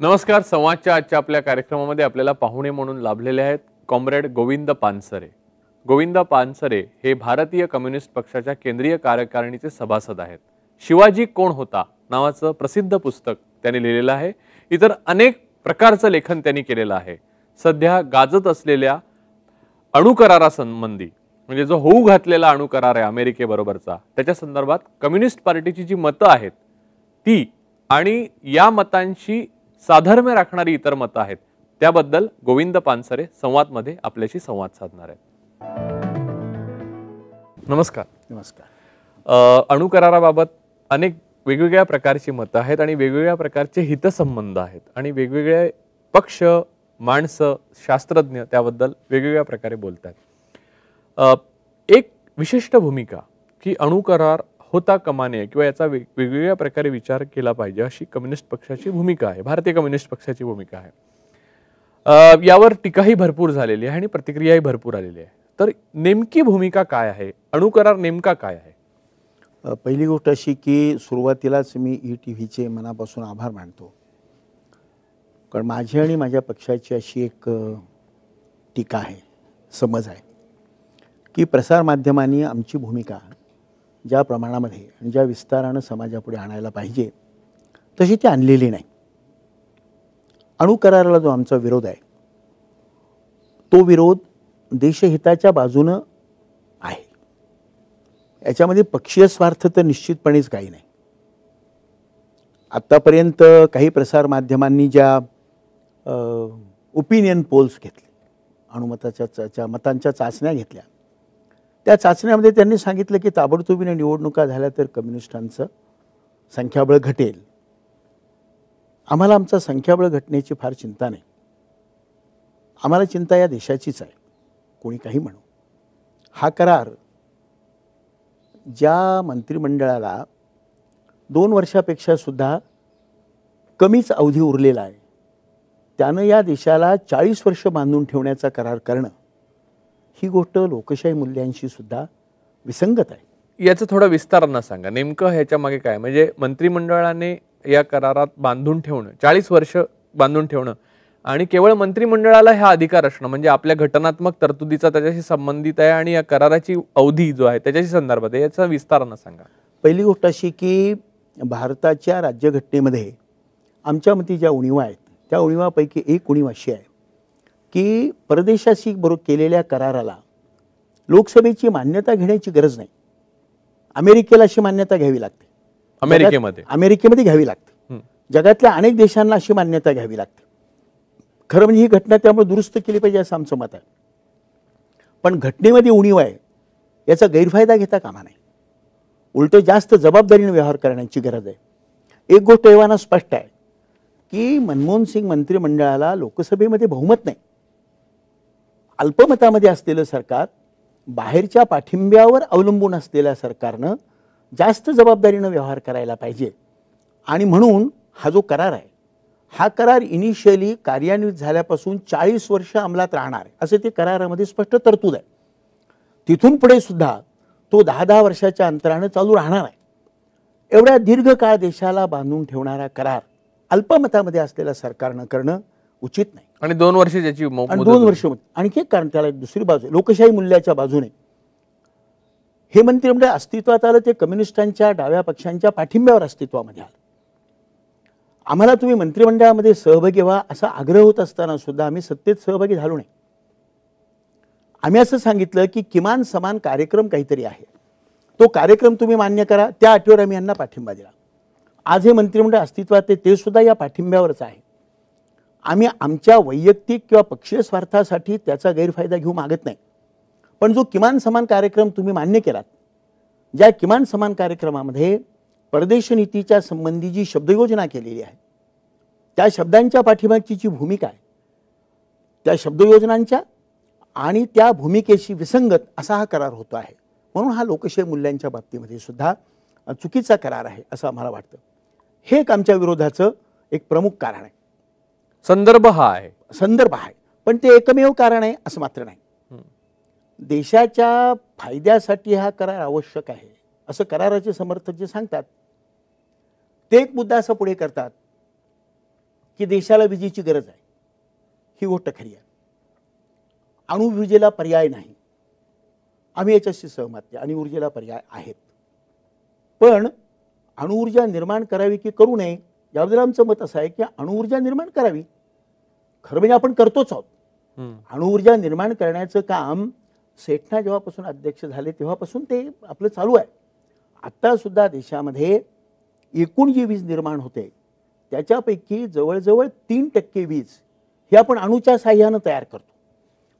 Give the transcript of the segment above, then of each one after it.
नमस्कार. संवादच्या आजच्या आपल्या कार्यक्रमामध्ये आपल्याला पाहुणे म्हणून लाभलेले आहेत कॉम्रेड गोविंद पानसरे. गोविंद पानसरे हे भारतीय कम्युनिस्ट पक्षाच्या केंद्रीय कार्यकारिणीचे सभासद आहेत. शिवाजी कोण होता नावाचं प्रसिद्ध पुस्तक त्यांनी लिहिलेलं आहे. इतर अनेक प्रकारचं लेखन त्यांनी केलेलं आहे. सध्या गाजत असलेल्या अणुकरारासंबंधी म्हणजे जो होऊ घातलेला अणुकरार आहे अमेरिकेबरोबरचा, त्याच्या संदर्भात कम्युनिस्ट पार्टीची जी मतं आहेत ती आणि या मतांशी साधर्म्य राखणारी इतर मतं आहेत त्याबद्दल गोविंद पानसरे संवादमध्ये आपल्याशी संवाद साधणार आहेत. नमस्कार. नमस्कार. अणुकराराबाबत अनेक वेगवेगळ्या प्रकारची मतं आहेत आणि वेगवेगळ्या प्रकारचे हितसंबंध आहेत आणि वेगवेगळे पक्ष, माणसं, शास्त्रज्ञ त्याबद्दल वेगवेगळ्या प्रकारे बोलतात. एक विशिष्ट भूमिका की अणुकरार होता कामा नये किंवा याचा वेगवेगळ्या प्रकारे विचार केला पाहिजे अशी कम्युनिस्ट पक्षाची भूमिका आहे, भारतीय कम्युनिस्ट पक्षाची भूमिका आहे. यावर टीकाही भरपूर झालेली आहे आणि प्रतिक्रियाही भरपूर आलेली आहे. तर नेमकी भूमिका काय आहे? अणुकरार नेमका काय आहे? पहिली गोष्ट अशी की सुरुवातीलाच मी ETVचे मनापासून आभार मानतो, कारण माझी आणि माझ्या पक्षाची अशी एक टीका आहे, समज आहे की प्रसारमाध्यमांनी आमची भूमिका ज्या प्रमाणामध्ये आणि ज्या विस्तारानं समाजापुढे आणायला पाहिजे तशी ती आणलेली नाही. अणुकराराला जो आमचा विरोध आहे तो विरोध देशहिताच्या बाजूनं आहे. याच्यामध्ये पक्षीय स्वार्थ तर निश्चितपणेच काही नाही. आत्तापर्यंत काही प्रसारमाध्यमांनी ज्या ओपिनियन पोल्स घेतले, अणुमताच्या मतांच्या चाचण्या घेतल्या, त्या चाचण्यामध्ये त्यांनी सांगितलं की ताबडतोबीने निवडणुका झाल्या तर कम्युनिस्टांचं संख्याबळ घटेल. आम्हाला आमचा संख्याबळ घटण्याची फार चिंता नाही. आम्हाला चिंता या देशाचीच आहे, कोणी काही म्हणू. हा करार ज्या मंत्रिमंडळाला 2 वर्षापेक्षा सुद्धा कमीच अवधी उरलेला आहे त्यानं या देशाला 40 वर्ष बांधून ठेवण्याचा करार करणं ही गोष्ट लोकशाही मूल्यांशी सुद्धा विसंगत आहे. याचं थोडं विस्तारानं सांगा, नेमकं ह्याच्या मागे काय? म्हणजे मंत्रिमंडळाने या करारात बांधून ठेवणं, 40 वर्ष बांधून ठेवणं आणि केवळ मंत्रिमंडळाला हा अधिकार असणं म्हणजे आपल्या घटनात्मक तरतुदीचा त्याच्याशी संबंधित आहे आणि या कराराची अवधी जो आहे त्याच्याशी संदर्भात आहे, याचा विस्तारानं सांगा. पहिली गोष्ट अशी की भारताच्या राज्यघटनेमध्ये आमच्या मते ज्या उणिवा आहेत त्या उणिवापैकी एक उणीव अशी आहे की परदेशाशी बरोबर केलेल्या कराराला लोकसभेची मान्यता घेण्याची गरज नाही. अमेरिकेला अशी मान्यता घ्यावी लागते, अमेरिकेमध्ये घ्यावी लागते, जगातल्या अनेक देशांना अशी मान्यता घ्यावी लागते. खरं म्हणजे ही घटना त्यामुळे दुरुस्त केली पाहिजे असं आमचं मत आहे. पण घटनेमध्ये उणीव आहे याचा गैरफायदा घेता कामा नाही. उलट जास्त जबाबदारीने व्यवहार करण्याची गरज आहे. एक गोष्ट एव्हाना स्पष्ट आहे की मनमोहन सिंग मंत्रिमंडळाला लोकसभेमध्ये बहुमत नाही. अल्पमतामध्ये असलेलं सरकार, बाहेरच्या पाठिंब्यावर अवलंबून असलेल्या सरकारनं जास्त जबाबदारीनं व्यवहार करायला पाहिजे. आणि म्हणून हा जो करार आहे हा करार इनिशियली कार्यान्वित झाल्यापासून 40 वर्ष अंमलात राहणार असं ते करारामध्ये स्पष्ट तरतूद आहे. तिथून पुढे सुद्धा तो 10-10 वर्षाच्या अंतरानं चालू राहणार आहे. एवढ्या दीर्घ काळ देशाला बांधून ठेवणारा करार अल्पमतामध्ये असलेल्या सरकारनं करणं उचित नाही. आणि 2 वर्ष त्याची 2 वर्ष. आणखी एक कारण त्याला, दुसरी बाजू लोकशाही मूल्याच्या बाजूने हे मंत्रिमंडळ अस्तित्वात आलं ते कम्युनिस्टांच्या डाव्या पक्षांच्या पाठिंब्यावर अस्तित्वामध्ये आलं. आम्हाला तुम्ही मंत्रिमंडळामध्ये सहभागी व्हा असा आग्रह होत असताना सुद्धा आम्ही सत्तेत सहभागी झालो नाही. आम्ही असं सांगितलं की किमान समान कार्यक्रम काहीतरी आहे, तो कार्यक्रम तुम्ही मान्य करा. त्या अटीवर आम्ही यांना पाठिंबा दिला. आज हे मंत्रिमंडळ अस्तित्वात आहे ते सुद्धा या पाठिंब्यावरच आहे. आम्ही आमच्या वैयक्तिक किंवा पक्षीय स्वार्थासाठी त्याचा गैरफायदा घेऊ मागत नाही. पण जो किमान समान कार्यक्रम तुम्ही मान्य केलात, ज्या किमान समान कार्यक्रमामध्ये परदेश नीतीच्या संबंधी जी शब्दयोजना केलेली आहे त्या शब्दांच्या पाठीमागची जी भूमिका आहे त्या शब्दयोजनांच्या आणि त्या भूमिकेशी विसंगत असा हा करार होतो आहे. म्हणून हा लोकशाही मूल्यांच्या बाबतीमध्ये सुद्धा चुकीचा करार आहे असं आम्हाला वाटतं. हे एक आमच्या विरोधाचं एक प्रमुख कारण आहे. संदर्भ हा आहे, संदर्भ आहे, पण ते एकमेव कारण आहे असं मात्र नाही. देशाच्या फायद्यासाठी हा करार आवश्यक आहे असं कराराचे समर्थक जे सांगतात ते एक मुद्दा असा पुढे करतात की देशाला विजेची गरज आहे, ही गोष्ट खरी आहे. अणुऊर्जेला पर्याय नाही, आम्ही याच्याशी सहमत आहे. अणुऊर्जेला पर्याय आहेत, पण अणुऊर्जा निर्माण करावी की करू नये याबद्दल आमचं मत असं आहे की अणुऊर्जा निर्माण करावी. खरं म्हणजे आपण करतोच आहोत. अणुऊर्जा निर्माण करण्याचं काम सेठना जेव्हापासून अध्यक्ष झाले तेव्हापासून ते आपलं चालू आहे. आता सुद्धा देशामध्ये एकूण जी वीज निर्माण होते त्याच्यापैकी जवळजवळ 3% वीज ही आपण अणूच्या साह्यानं तयार करतो.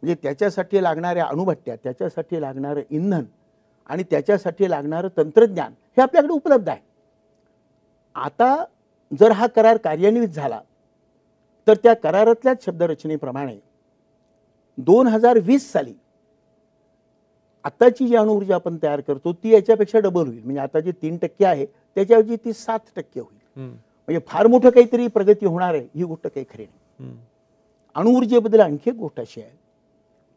म्हणजे त्याच्यासाठी लागणाऱ्या अणुभट्ट्या, त्याच्यासाठी लागणारं इंधन आणि त्याच्यासाठी लागणारं तंत्रज्ञान हे आपल्याकडे उपलब्ध आहे. आता जर हा करार कार्यान्वित झाला तर त्या करारातल्याच शब्दरचनेप्रमाणे 2020 साली आताची जी अणुऊर्जा आपण तयार करतो ती याच्यापेक्षा डबल होईल. म्हणजे आता जे 3% आहे त्याच्याऐवजी ती 7% होईल. म्हणजे फार मोठं काहीतरी प्रगती होणार आहे ही गोष्ट काही खरी नाही. अणुऊर्जेबद्दल आणखी एक गोष्ट अशी आहे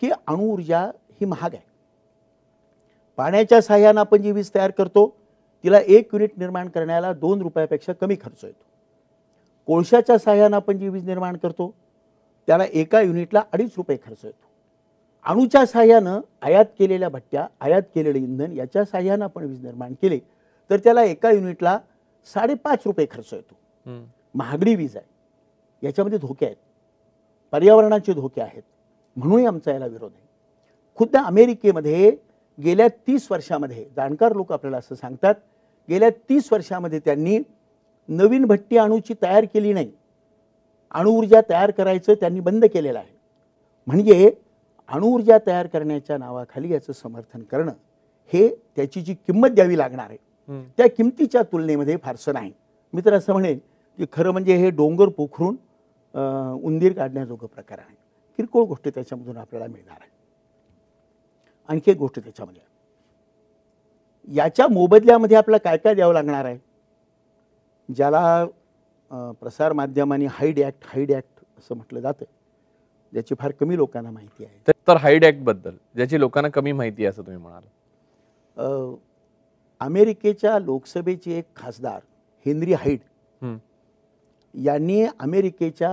की अणुऊर्जा ही महाग आहे. पाण्याच्या साह्यानं आपण जी वीज तयार करतो तिला 1 युनिट निर्माण करण्याला 2 रुपयापेक्षा कमी खर्च येतो. कोळशाच्या साह्यानं आपण जी वीज निर्माण करतो त्याला एका युनिटला 2.5 रुपये खर्च येतो. अणूच्या साह्यानं आयात केलेल्या भट्ट्या, आयात केलेलं इंधन याच्या साह्यानं आपण वीज निर्माण केले तर त्याला एका युनिटला 5.5 रुपये खर्च येतो. महागडी वीज आहे, याच्यामध्ये धोके आहेत, पर्यावरणाचे धोके आहेत, म्हणूनही आमचा याला विरोध आहे. खुद्द अमेरिकेमध्ये गेल्या 30 वर्षामध्ये जाणकार लोक आपल्याला असं सांगतात, गेल्या 30 वर्षामध्ये त्यांनी नवीन भट्टी अणूची तयार केली नाही. अणुऊर्जा तयार करायचं त्यांनी बंद केलेलं आहे. म्हणजे अणुऊर्जा तयार करण्याच्या नावाखाली याचं समर्थन करणं हे त्याची जी किंमत द्यावी लागणार आहे त्या किमतीच्या तुलनेमध्ये फारसं नाही. मी तर असं म्हणेन की खरं म्हणजे हे डोंगर पोखरून उंदीर काढण्याजोगं प्रकार आहे. किरकोळ गोष्ट त्याच्यामधून आपल्याला मिळणार आहे. आणखी एक गोष्ट त्याच्यामध्ये, याच्या मोबदल्यामध्ये आपल्याला काय काय द्यावं लागणार आहे, ज्याला प्रसार माध्यमांनी हाईड ॲक्ट असं म्हटलं जातं, ज्याची फार कमी लोकांना माहिती आहे. तर हाईड ॲक्ट बद्दल ज्याची लोकांना कमी माहिती आहे असं तुम्ही म्हणाल. अमेरिकेच्या लोकसभेचे एक खासदार हेनरी हाईड यांनी अमेरिकेच्या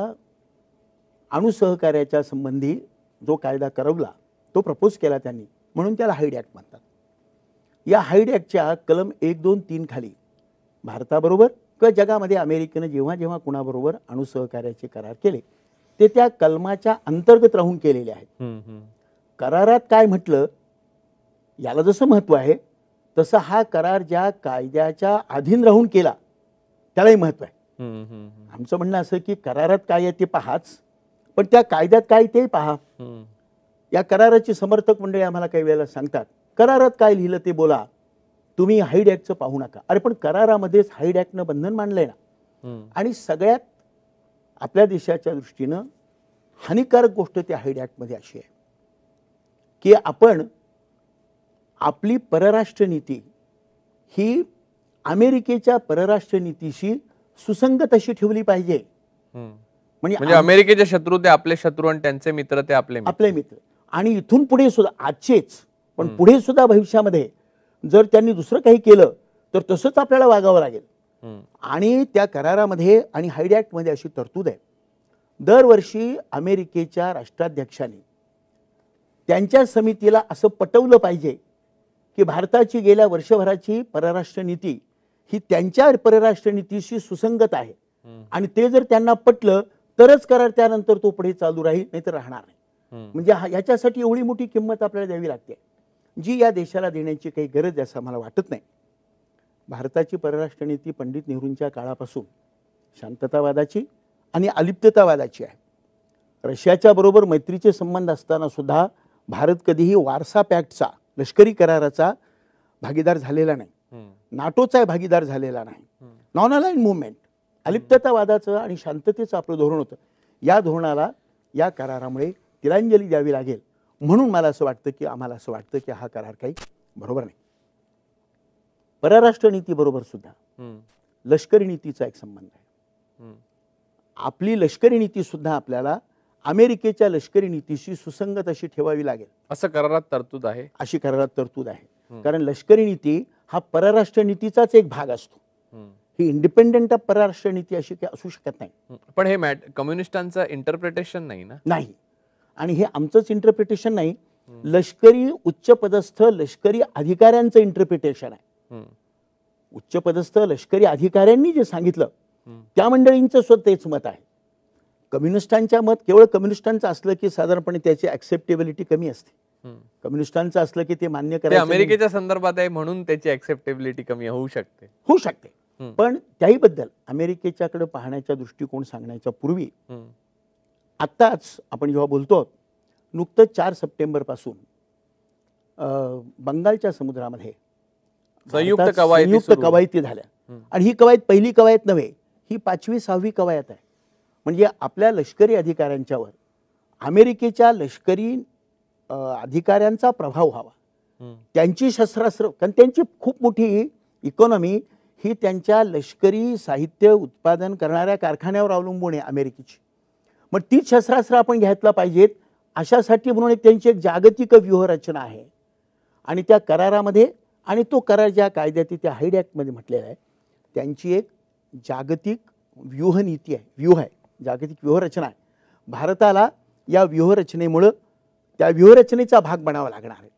अणुसहकार्याच्या संबंधी जो कायदा करवला तो प्रपोज केला त्यांनी, म्हणून त्याला हाईड ॲक्ट म्हणतात. या हाईड ॲक्टच्या कलम 1, 2, 3 खाली भारताबरोबर किंवा जगामध्ये अमेरिकेनं जेव्हा जेव्हा कुणाबरोबर अणुसहकार्याचे करार केले ते त्या कलमाच्या अंतर्गत राहून केलेले आहेत. करारात काय म्हटलं याला जसं महत्व आहे तसं हा करार ज्या कायद्याच्या अधीन राहून केला त्यालाही महत्व आहे. आमचं म्हणणं असं की करारात काय आहे ते पाहाच, पण त्या कायद्यात काय ते पहा. या कराराची समर्थक मंडळी आम्हाला काही वेळेला सांगतात करारात काय लिहिलं ते बोला, तुम्ही हाईड ॲक्टचं पाहू नका. अरे पण करारामध्येच हाईड ॲक्टनं बंधन मांडलंय ना. आणि सगळ्यात आपल्या देशाच्या दृष्टीनं हानिकारक गोष्ट त्या हाईड ॲक्टमध्ये अशी आहे की आपण आपली परराष्ट्र नीती ही अमेरिकेच्या परराष्ट्र नीतीशी सुसंगत अशी ठेवली पाहिजे. म्हणजे अमेरिकेचे शत्रू ते आपले शत्रू आणि त्यांचे मित्र ते आपले मित्र. आणि इथून पुढे सुद्धा आजचेच पण पुढे सुद्धा भविष्यामध्ये जर त्यांनी दुसरं काही केलं तर तसंच आपल्याला वागावं लागेल. आणि त्या करारामध्ये आणि हाईड ॲक्टमध्ये अशी तरतूद आहे, दरवर्षी अमेरिकेच्या राष्ट्राध्यक्षांनी त्यांच्या समितीला असं पटवलं पाहिजे की भारताची गेल्या वर्षभराची परराष्ट्र नीती ही त्यांच्या परराष्ट्र नीतीशी सुसंगत आहे. आणि ते जर त्यांना पटलं तरच करार त्यानंतर तो पुढे चालू राहील, नाहीतर राहणार नाही. म्हणजे याच्यासाठी एवढी मोठी किंमत आपल्याला द्यावी लागते जी या देशाला देण्याची काही गरज असं मला वाटत नाही. भारताची परराष्ट्र नीती पंडित नेहरूंच्या काळापासून शांततावादाची आणि अलिप्ततावादाची आहे. रशियाच्या बरोबर मैत्रीचे संबंध असताना सुद्धा भारत कधीही वारसा पॅक्टचा लष्करी कराराचा भागीदार झालेला नाही, नाटोचा भागीदार झालेला नाही. नॉन अलाइन्ड मुवमेंट अलिप्ततावादाचं आणि शांततेचं आपलं धोरण होतं. या धोरणाला या करारामुळे तिलांजली द्यावी लागेल. म्हणून मला असं वाटतं की आम्हाला असं वाटतं की हा करार काही बरोबर नाही. परराष्ट्र नीतीबरोबर सुद्धा लष्करी नीतीचा एक संबंध आहे. आपली लष्करी नीती सुद्धा आपल्याला अमेरिकेच्या लष्करी नीतीशी सुसंगत अशी ठेवावी लागेल असं करारात तरतूद आहे. अशी करारात तरतूद आहे. कारण लष्करी नीती हा परराष्ट्र नीतीचाच एक भाग असतो. ही इंडिपेंडंट परराष्ट्र नीती अशी काही असू शकत नाही. पण हे कम्युनिस्टांचं इंटरप्रिटेशन नाही ना. नाही, आणि हे आमचंच इंटरप्रिटेशन नाही, लष्करी उच्चपदस्थ लष्करी अधिकाऱ्यांचं इंटरप्रिटेशन आहे. उच्चपदस्थ लष्करी अधिकाऱ्यांनी जे सांगितलं त्या मंडळींचं सुद्धा तेच मत आहे. कम्युनिस्टांच्या मत केवळ कम्युनिस्टांचं असलं की साधारणपणे त्याची ऍक्सेप्टेबिलिटी कमी असते. कम्युनिस्टांचं असलं की ते मान्य करायचं अमेरिकेच्या संदर्भात आहे म्हणून त्याची ऍक्सेप्टेबिलिटी कमी होऊ शकते. पण त्याहीबद्दल अमेरिकेच्याकडे पाहण्याचा दृष्टिकोन सांगण्याच्या पूर्वी आत्ताच आपण जेव्हा बोलतो नुकतंच 4 सप्टेंबर पासून बंगालच्या समुद्रामध्ये संयुक्त कवायती झाल्या. आणि ही कवायत पहिली कवायत नव्हे, ही 5वी 6वी कवायत आहे. म्हणजे आपल्या लष्करी अधिकाऱ्यांच्यावर अमेरिकेच्या लष्करी अधिकाऱ्यांचा प्रभाव व्हावा, त्यांची शस्त्रास्त्र, कारण त्यांची खूप मोठी इकॉनॉमी ही त्यांच्या लष्करी साहित्य उत्पादन करणाऱ्या कारखान्यावर अवलंबून आहे अमेरिकेची. मग तीच शस्त्रास्त्र आपण घ्यायला पाहिजेत अशासाठी म्हणून एक त्यांची एक जागतिक व्यूहरचना आहे. आणि त्या करारामध्ये, आणि तो करार ज्या कायद्यात त्या हाईड ॲक्टमध्ये म्हटलेला आहे, त्यांची एक जागतिक व्यूहनीती आहे, व्यूह आहे, जागतिक व्यूहरचना आहे. भारताला या व्यूहरचनेमुळं त्या व्यूहरचनेचा भाग बनावा लागणार आहे.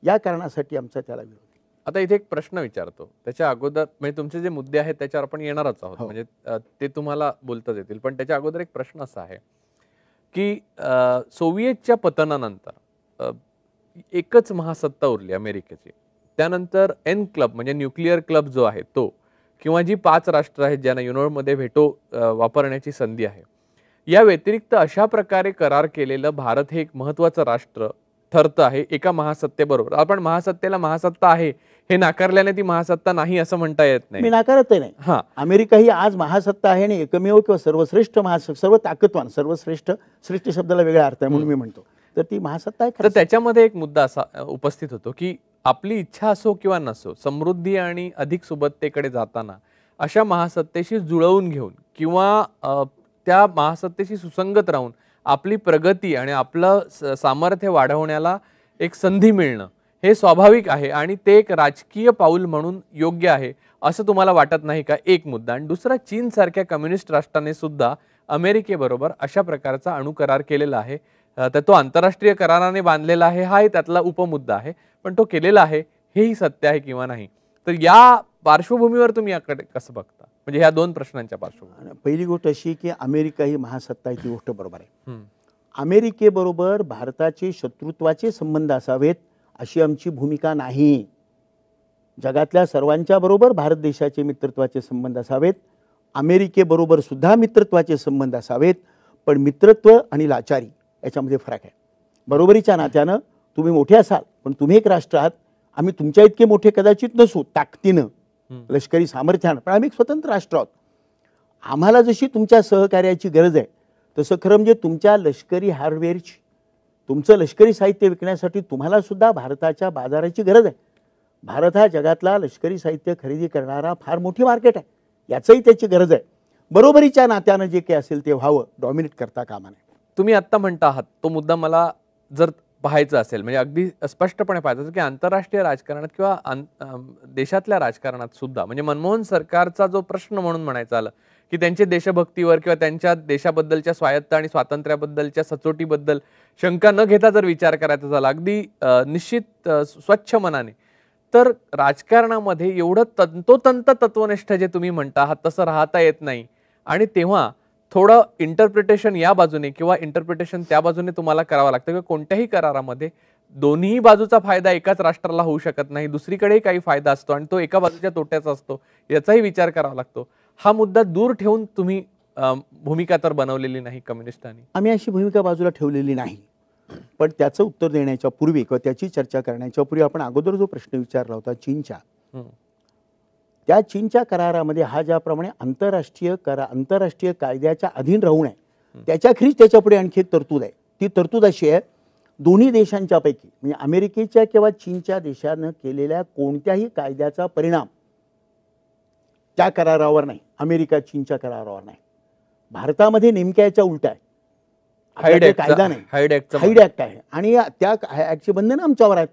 या कारणासाठी आमचा त्याला विरोध. आता इथे एक प्रश्न विचारतो, त्याच्या अगोदर म्हणजे तुमचे जे मुद्दे आहेत त्याच्यावर आपण येणारच आहोत, म्हणजे ते तुम्हाला बोलताच येतील. पण त्याच्या अगोदर एक प्रश्न असा आहे की सोव्हिएतच्या पतनानंतर एकच महासत्ता उरली अमेरिकेची. त्यानंतर एन क्लब म्हणजे न्यूक्लिअर क्लब जो आहे तो, किंवा जी 5 राष्ट्र आहेत ज्यांना युनोमध्ये व्हेटो वापरण्याची संधी आहे, या व्यतिरिक्त अशा प्रकारे करार केलेलं भारत हे एक महत्त्वाचं राष्ट्र ठरतं आहे एका महासत्तेबरोबर. आपण महासत्तेला महासत्ता आहे हे नाकारल्याने ती महासत्ता नाही असं म्हणता येत नाही. मी नाकारत नाही. अमेरिका ही आज महासत्ता आहे आणि एकमेव किंवा सर्वश्रेष्ठ महासत्ता, सर्व ताकदवान, सर्वश्रेष्ठ, श्रेष्ठ शब्दाला वेगळा अर्थ आहे म्हणून मी म्हणतो, तर ती महासत्ता आहे. तर त्याच्यामध्ये एक मुद्दा असा उपस्थित होतो की आपली इच्छा असो किंवा नसो, समृद्धी आणि अधिक सुबत्तेकडे जाताना अशा महासत्तेशी जुळवून घेऊन किंवा त्या महासत्तेशी सुसंगत राहून आपली प्रगती आणि आपलं सामर्थ्य वाढवण्याला एक संधी मिळणं हे स्वाभाविक आहे आणि ते एक राजकीय पाऊल म्हणून योग्य आहे असं तुम्हाला वाटत नाही का? एक मुद्दा. आणि दुसरा, चीन सारख्या कम्युनिस्ट राष्ट्राने सुद्धा अमेरिकेबरोबर अशा प्रकारचा अणुकरार केलेला आहे. तर तो आंतरराष्ट्रीय कराराने बांधलेला आहे, हा त्यातला उपमुद्दा आहे, पण तो केलेला आहे हेही सत्य आहे किंवा नाही. तर या पार्श्वभूमीवर तुम्ही याकडे कसं बघता, म्हणजे ह्या 2 प्रश्नांच्या पार्श्वभूमीवर? पहिली गोष्ट अशी की अमेरिका ही महासत्ता आहे, ती गोष्ट बरोबर आहे. अमेरिकेबरोबर भारताचे शत्रुत्वाचे संबंध असावेत अशी आमची भूमिका नाही. जगातल्या सर्वांच्या बरोबर भारत देशाचे मित्रत्वाचे संबंध असावेत, अमेरिकेबरोबर सुद्धा मित्रत्वाचे संबंध असावेत. पण मित्रत्व आणि लाचारी याच्यामध्ये फरक आहे. बरोबरीच्या नात्यानं तुम्ही मोठे असाल, पण तुम्ही एक राष्ट्र आहात, आम्ही तुमच्या इतके मोठे कदाचित नसू ताकदीनं, लष्करी सामर्थ्यानं, पण आम्ही एक स्वतंत्र राष्ट्र आहोत. आम्हाला जशी तुमच्या सहकार्याची गरज आहे तसं खरं म्हणजे तुमच्या लष्करी हार्डवेअरची, तुमचं लष्करी साहित्य विकण्यासाठी तुम्हाला सुद्धा भारताच्या बाजाराची गरज आहे. भारत हा जगातला लष्करी साहित्य खरेदी करणारा फार मोठी मार्केट आहे, याचंही त्याची गरज आहे. बरोबरीच्या नात्यानं जे काही असेल ते व्हावं, डॉमिनेट करता कामा नये. तुम्ही आत्ता म्हणता आहात तो मुद्दा मला जर पाहायचं असेल, म्हणजे अगदी स्पष्टपणे पाहायचं की आंतरराष्ट्रीय राजकारणात किंवा देशातल्या राजकारणात सुद्धा, म्हणजे मनमोहन सरकारचा जो प्रश्न म्हणून म्हणायचं आलं की त्यांचे देशभक्तीवर किंवा त्यांच्या देशाबद्दलच्या स्वायत्त आणि स्वातंत्र्याबद्दलच्या सचोटीबद्दल शंका न घेता जर विचार करायचा झाला अगदी निश्चित स्वच्छ मनाने, तर राजकारणामध्ये एवढं तंतोतंत तत्वनिष्ठ जे तुम्ही म्हणता आहात तसं राहता येत नाही. आणि तेव्हा थोडं इंटरप्रिटेशन या बाजूने किंवा इंटरप्रिटेशन त्या बाजूने तुम्हाला करावं लागतं किंवा कोणत्याही करारामध्ये दोन्ही बाजूचा फायदा एकाच राष्ट्राला होऊ शकत नाही, दुसरीकडेही काही फायदा असतो आणि तो एका बाजूच्या तोट्याचा असतो, याचाही विचार करावा लागतो. हा मुद्दा दूर ठेवून तुम्ही भूमिका तर बनवलेली नाही कम्युनिस्टांनी. आम्ही अशी भूमिका बाजूला ठेवलेली नाही, पण त्याचं उत्तर देण्याच्या पूर्वी किंवा त्याची चर्चा करण्याच्या पूर्वी आपण अगोदर जो प्रश्न विचारला होता चीनच्या, त्या चीनच्या करारामध्ये हा ज्याप्रमाणे आंतरराष्ट्रीय कायद्याच्या अधीन राहू नये त्याच्याखेरीज त्याच्यापुढे आणखी एक तरतूद आहे. ती तरतूद अशी आहे, दोन्ही देशांच्या पैकी म्हणजे अमेरिकेच्या किंवा चीनच्या देशानं केलेल्या कोणत्याही कायद्याचा परिणाम त्या करारावर नाही, अमेरिका चीनच्या करारावर नाही. भारतामध्ये नेमक्या याच्या उलट आहे, कायदा नाही, हाईड ऍक्ट आहे आणि त्या ऍक्टची बंधनं आमच्यावर आहेत,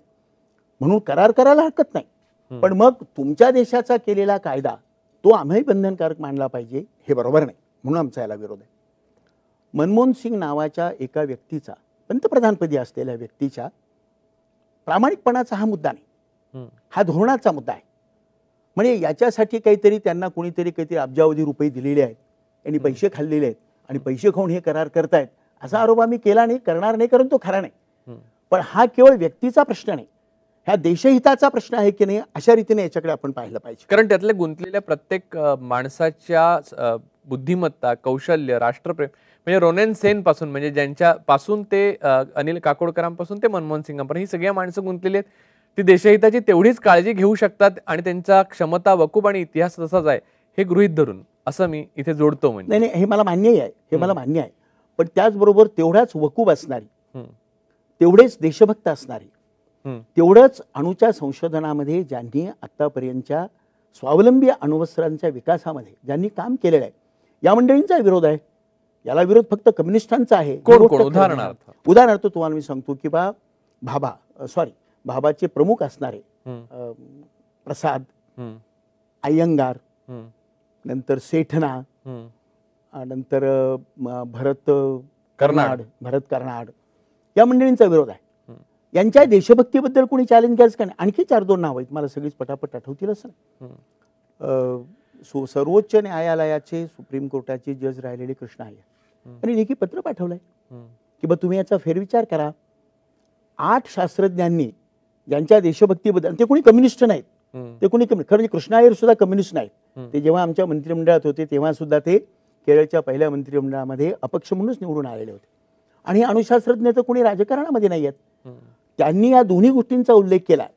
म्हणून करार करायला हरकत नाही. पण मग तुमच्या देशाचा केलेला कायदा तो आम्ही बंधनकारक मानला पाहिजे, हे बरोबर नाही, म्हणून आमचा याला विरोध आहे. मनमोहन सिंग नावाच्या एका व्यक्तीचा, पंतप्रधानपदी असलेल्या व्यक्तीच्या प्रामाणिकपणाचा हा मुद्दा नाही, हा धोरणाचा मुद्दा आहे. म्हणजे याच्यासाठी काहीतरी त्यांना कोणीतरी काहीतरी अब्जावधी रुपये दिलेले आहेत, यांनी पैसे खाल्लेले आहेत आणि पैसे खाऊन हे करार करतायत असा आरोप आम्ही केला नाही, करणार नाही, कारण तो खरा नाही. पण हा केवळ व्यक्तीचा प्रश्न नाही, ह्या देशहिताचा प्रश्न आहे की नाही, अशा रीतीने याच्याकडे आपण पाहिलं पाहिजे. कारण त्यातल्या गुंतलेल्या प्रत्येक माणसाच्या बुद्धिमत्ता, कौशल्य, राष्ट्रप्रेम, म्हणजे रोनेन सेन पासून, म्हणजे ज्यांच्यापासून ते अनिल काकोडकरांपासून ते मनमोहन सिंगांपर्यंत ही सगळी माणसं गुंतलेली आहेत. ती देशहिताची तेवढीच काळजी घेऊ शकतात आणि त्यांचा क्षमता, वकूफ आणि इतिहास तसाच आहे हे गृहीत धरून असं मी इथे जोडतो. म्हणजे नाही, हे मला मान्य आहे, हे मला मान्य आहे. पण त्याचबरोबर तेवढाच वकूफ असणारी, तेवढेच देशभक्त असणारी, तेवढंच अणुच्या संशोधनामध्ये ज्यांनी आतापर्यंतच्या स्वावलंबी अण्वस्त्रांच्या विकासामध्ये ज्यांनी काम केलेलं आहे, या मंडळींचा विरोध आहे. याला विरोध फक्त कम्युनिस्टांचा आहे. उदाहरणार्थ तुम्हाला मी सांगतो की भाभाचे प्रमुख असणारे प्रसाद अय्यंगार, नंतर सेठना, नंतर भरत कर्नाड, या मंडळींचा विरोध आहे. यांच्या देशभक्तीबद्दल कोणी चॅलेंज करायचं का नाही? आणखी 4-2 नाव आहेत, मला सगळीच पटापट आठवतील असं. सर्वोच्च न्यायालयाचे, सुप्रीम कोर्टाचे जज राहिलेले कृष्णा अय्यर आणि लेखी पत्र पाठवलंय की बा तुम्ही याचा फेरविचार करा. 8 शास्त्रज्ञांनी ज्यांच्या देशभक्तीबद्दल, ते कोणी कम्युनिस्ट नाहीत, ते कोणी खरं म्हणजे कृष्णा अय्यर सुद्धा कम्युनिस्ट नाहीत. ते जेव्हा आमच्या मंत्रिमंडळात होते तेव्हा सुद्धा ते केरळच्या पहिल्या मंत्रिमंडळामध्ये अपक्ष म्हणूनच निवडून आलेले होते. आणि हे अणुशास्त्रज्ञ तर कोणी राजकारणामध्ये नाही आहेत. त्यांनी या दोन्ही गोष्टींचा उल्लेख केला.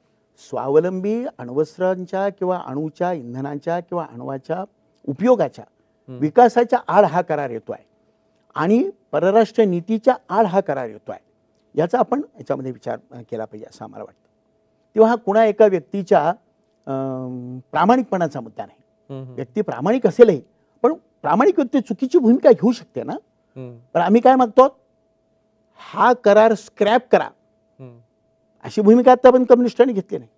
स्वावलंबी अण्वस्त्रांच्या किंवा अणूच्या इंधनाच्या किंवा अणवाच्या उपयोगाच्या विकासाच्या आड हा करार येतोय आणि परराष्ट्र नीतीच्या आड हा करार येतोय. याचा आपण याच्यामध्ये विचार केला पाहिजे असं आम्हाला वाटतं. तेव्हा हा कुणा एका व्यक्तीच्या प्रामाणिकपणाचा मुद्दा नाही. व्यक्ती प्रामाणिक असेलही, पण प्रामाणिक व्यक्ती चुकीची भूमिका घेऊ शकते ना. पण आम्ही काय मागतो, हा करार स्क्रॅप करा अशी भूमिका आतापर्यंत कम्युनिस्टांनी घेतली नाही.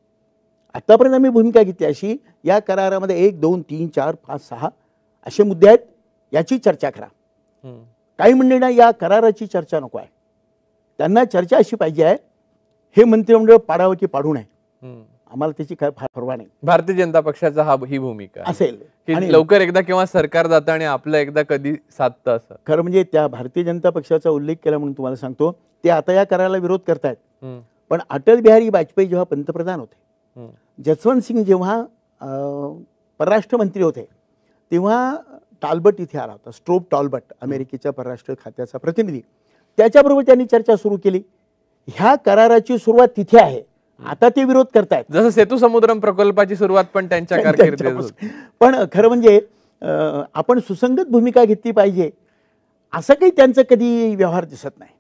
आतापर्यंत आम्ही भूमिका घेतली अशी, या करारामध्ये 1, 2, 3, 4, 5, 6 असे मुद्दे आहेत, याची चर्चा करा. काही मंडळींना या कराराची चर्चा नको आहे, त्यांना चर्चा अशी पाहिजे आहे, हे मंत्रिमंडळ पाडावं की पाडू नये, आम्हाला त्याची काय फार परवा नाही. भारतीय जनता पक्षाचा ही भूमिका असेल की लवकर एकदा किंवा सरकार जातं आणि आपलं एकदा कधी साधतं असं. खरं म्हणजे त्या भारतीय जनता पक्षाचा उल्लेख केला म्हणून तुम्हाला सांगतो, ते आता या कराराला विरोध करतायत. पण अटल बिहारी वाजपेयी जेव्हा पंतप्रधान होते, जसवंत सिंग जेव्हा परराष्ट्र मंत्री होते, तेव्हा टॉल्बट इथे आला होता, स्ट्रोप टॉल्बट, अमेरिकेच्या परराष्ट्र खात्याचा प्रतिनिधी. त्याच्याबरोबर त्यांनी चर्चा सुरू केली. ह्या कराराची सुरुवात तिथे आहे, आता ते विरोध करतायत. जसं सेतू समुद्रम प्रकल्पाची सुरुवात पण त्यांच्या कारकिर्दीत होती. पण खरं म्हणजे आपण सुसंगत भूमिका घेतली पाहिजे, असं काही त्यांचं कधी व्यवहार दिसत नाही.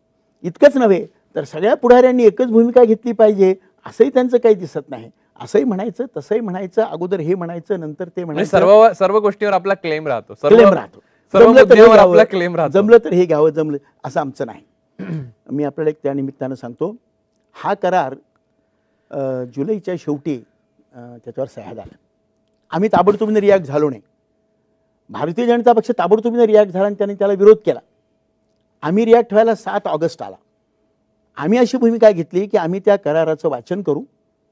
इतकंच नव्हे तर सगळ्या पुढाऱ्यांनी एकच भूमिका घेतली पाहिजे असंही त्यांचं काही दिसत नाही. असंही म्हणायचं, तसंही म्हणायचं, अगोदर हे म्हणायचं, नंतर ते म्हणायचं. सर्व गोष्टीवर आपला क्लेम राहतो. जमलं तर हे घ्यावं, जमलं असं आमचं नाही. मी आपल्याला एक त्या निमित्तानं सांगतो, हा करार जुलैच्या शेवटी त्याच्यावर सह्या झाल्या. आम्ही ताबडतोबीने रिॲक्ट झालो नाही. भारतीय जनता पक्ष ताबडतोबीने रिॲक्ट झाला आणि त्याने त्याला विरोध केला. आम्ही रिॲक्ट व्हायला 7 ऑगस्ट आला. आम्ही अशी भूमिका घेतली की आम्ही त्या कराराचं वाचन करू,